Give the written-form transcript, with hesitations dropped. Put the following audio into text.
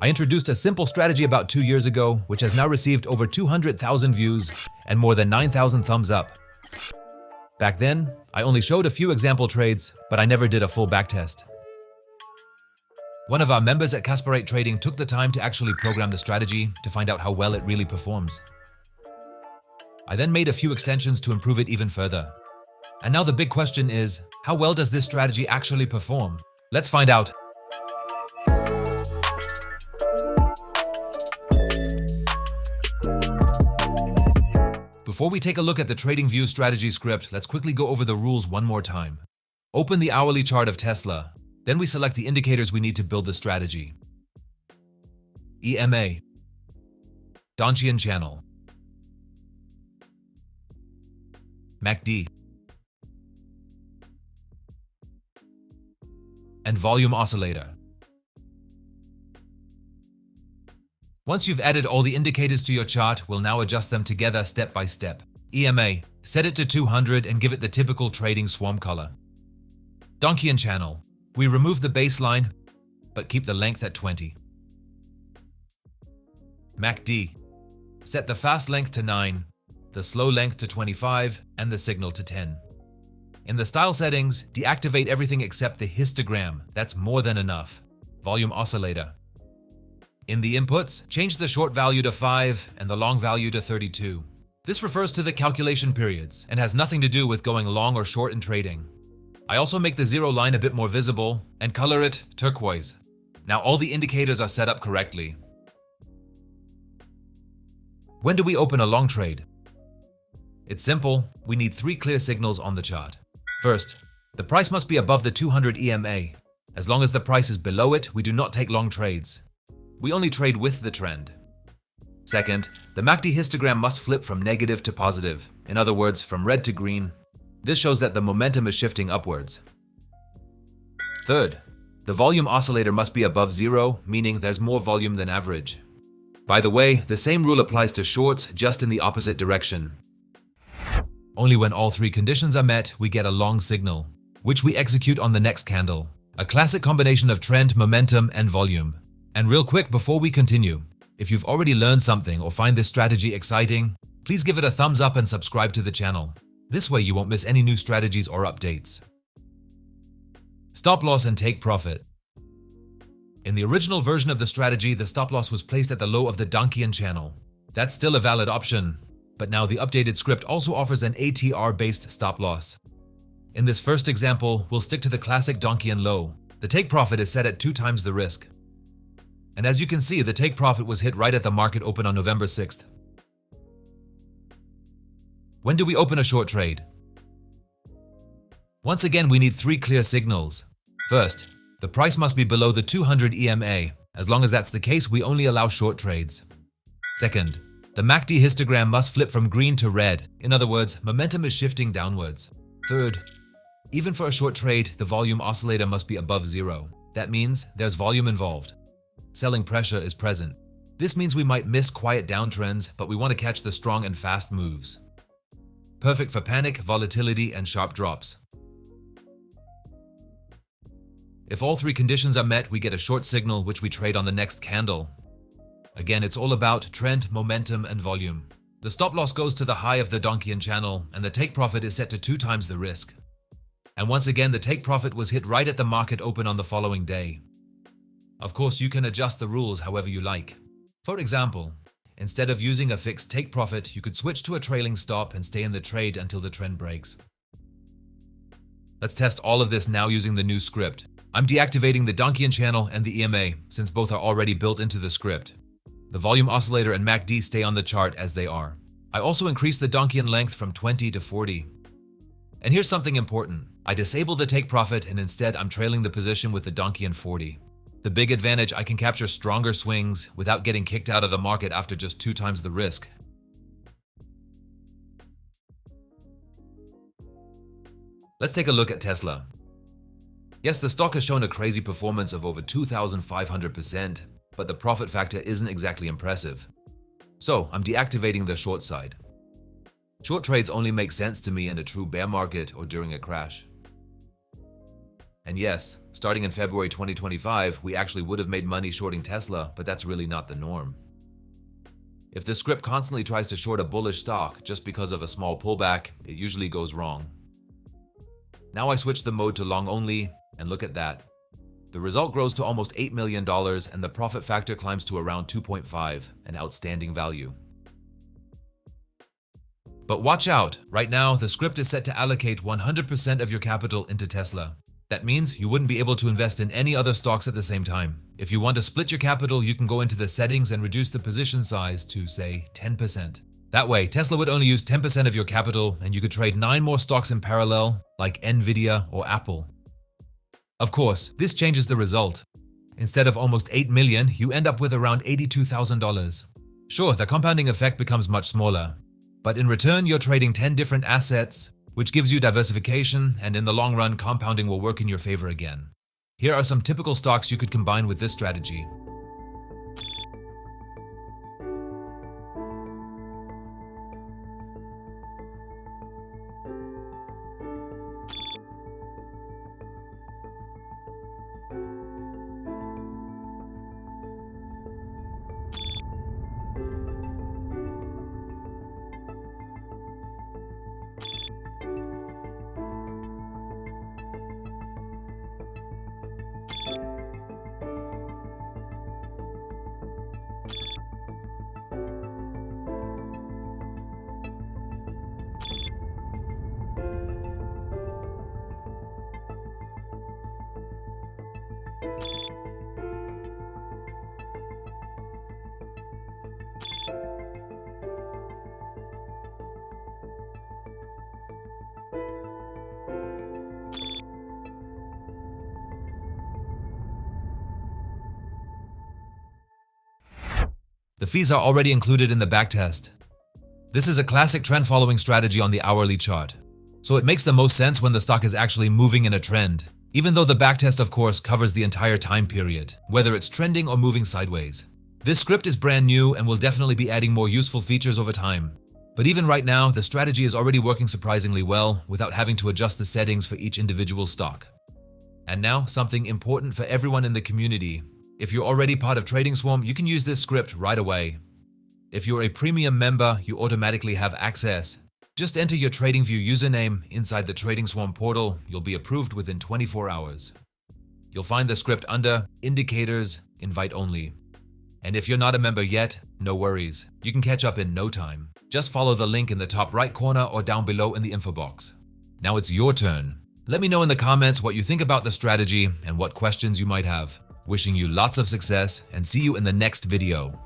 I introduced a simple strategy about 2 years ago, which has now received over 200,000 views and more than 9,000 thumbs up. Back then, I only showed a few example trades, but I never did a full backtest. One of our members at Kasparate Trading took the time to actually program the strategy to find out how well it really performs. I then made a few extensions to improve it even further. And now the big question is, how well does this strategy actually perform? Let's find out. Before we take a look at the TradingView strategy script, let's quickly go over the rules one more time. Open the hourly chart of Tesla. Then we select the indicators we need to build the strategy. EMA, Donchian channel, MACD, and volume oscillator. Once you've added all the indicators to your chart, we'll now adjust them together step by step. EMA, set it to 200 and give it the typical trading swarm color. Donchian channel, we remove the baseline, but keep the length at 20. MACD, set the fast length to 9, the slow length to 25, and the signal to 10. In the style settings, deactivate everything except the histogram, that's more than enough. Volume oscillator. In the inputs, change the short value to 5 and the long value to 32. This refers to the calculation periods and has nothing to do with going long or short in trading. I also make the zero line a bit more visible and color it turquoise. Now all the indicators are set up correctly. When do we open a long trade? It's simple, we need 3 clear signals on the chart. First, the price must be above the 200 EMA. As long as the price is below it, we do not take long trades. We only trade with the trend. Second, the MACD histogram must flip from negative to positive, in other words, from red to green. This shows that the momentum is shifting upwards. Third, the volume oscillator must be above 0, meaning there's more volume than average. By the way, the same rule applies to shorts, just in the opposite direction. Only when all 3 conditions are met, we get a long signal, which we execute on the next candle. A classic combination of trend, momentum, and volume. And real quick before we continue, if you've already learned something or find this strategy exciting, please give it a thumbs up and subscribe to the channel. This way you won't miss any new strategies or updates. Stop loss and take profit. In the original version of the strategy, the stop loss was placed at the low of the Donchian channel. That's still a valid option, but now the updated script also offers an ATR-based stop loss. In this first example, we'll stick to the classic Donchian low. The take profit is set at 2 times the risk. And as you can see, the take profit was hit right at the market open on November 6th. When do we open a short trade? Once again, we need 3 clear signals. First, the price must be below the 200 EMA. As long as that's the case, we only allow short trades. Second, the MACD histogram must flip from green to red. In other words, momentum is shifting downwards. Third, even for a short trade, the volume oscillator must be above 0. That means there's volume involved. Selling pressure is present. This means we might miss quiet downtrends, but we want to catch the strong and fast moves. Perfect for panic, volatility, and sharp drops. If all 3 conditions are met, we get a short signal which we trade on the next candle. Again, it's all about trend, momentum, and volume. The stop loss goes to the high of the Donchian channel, and the take profit is set to 2 times the risk. And once again, the take profit was hit right at the market open on the following day. Of course, you can adjust the rules however you like. For example, instead of using a fixed take profit, you could switch to a trailing stop and stay in the trade until the trend breaks. Let's test all of this now using the new script. I'm deactivating the Donchian channel and the EMA, since both are already built into the script. The volume oscillator and MACD stay on the chart as they are. I also increased the Donchian length from 20 to 40. And here's something important. I disabled the take profit and instead I'm trailing the position with the Donchian 40. The big advantage, I can capture stronger swings without getting kicked out of the market after just 2 times the risk. Let's take a look at Tesla. Yes, the stock has shown a crazy performance of over 2,500%, but the profit factor isn't exactly impressive. So I'm deactivating the short side. Short trades only make sense to me in a true bear market or during a crash. And yes, starting in February 2025, we actually would have made money shorting Tesla, but that's really not the norm. If the script constantly tries to short a bullish stock just because of a small pullback, it usually goes wrong. Now I switch the mode to long only, and look at that. The result grows to almost $8 million and the profit factor climbs to around 2.5, an outstanding value. But watch out, right now the script is set to allocate 100% of your capital into Tesla. That means you wouldn't be able to invest in any other stocks at the same time. If you want to split your capital, you can go into the settings and reduce the position size to, say, 10%. That way, Tesla would only use 10% of your capital and you could trade 9 more stocks in parallel, like Nvidia or Apple. Of course, this changes the result. Instead of almost $8 million, you end up with around $82,000. Sure, the compounding effect becomes much smaller, but in return, you're trading 10 different assets, which gives you diversification, and in the long run, compounding will work in your favor again. Here are some typical stocks you could combine with this strategy. The fees are already included in the backtest. This is a classic trend-following strategy on the hourly chart, so it makes the most sense when the stock is actually moving in a trend, even though the backtest, of course, covers the entire time period, whether it's trending or moving sideways. This script is brand new and will definitely be adding more useful features over time. But even right now, the strategy is already working surprisingly well without having to adjust the settings for each individual stock. And now, something important for everyone in the community. If you're already part of Trading Swarm, you can use this script right away. If you're a premium member, you automatically have access. Just enter your TradingView username inside the Trading Swarm portal. You'll be approved within 24 hours. You'll find the script under Indicators, Invite Only. And if you're not a member yet, no worries. You can catch up in no time. Just follow the link in the top right corner or down below in the info box. Now it's your turn. Let me know in the comments what you think about the strategy and what questions you might have. Wishing you lots of success and see you in the next video.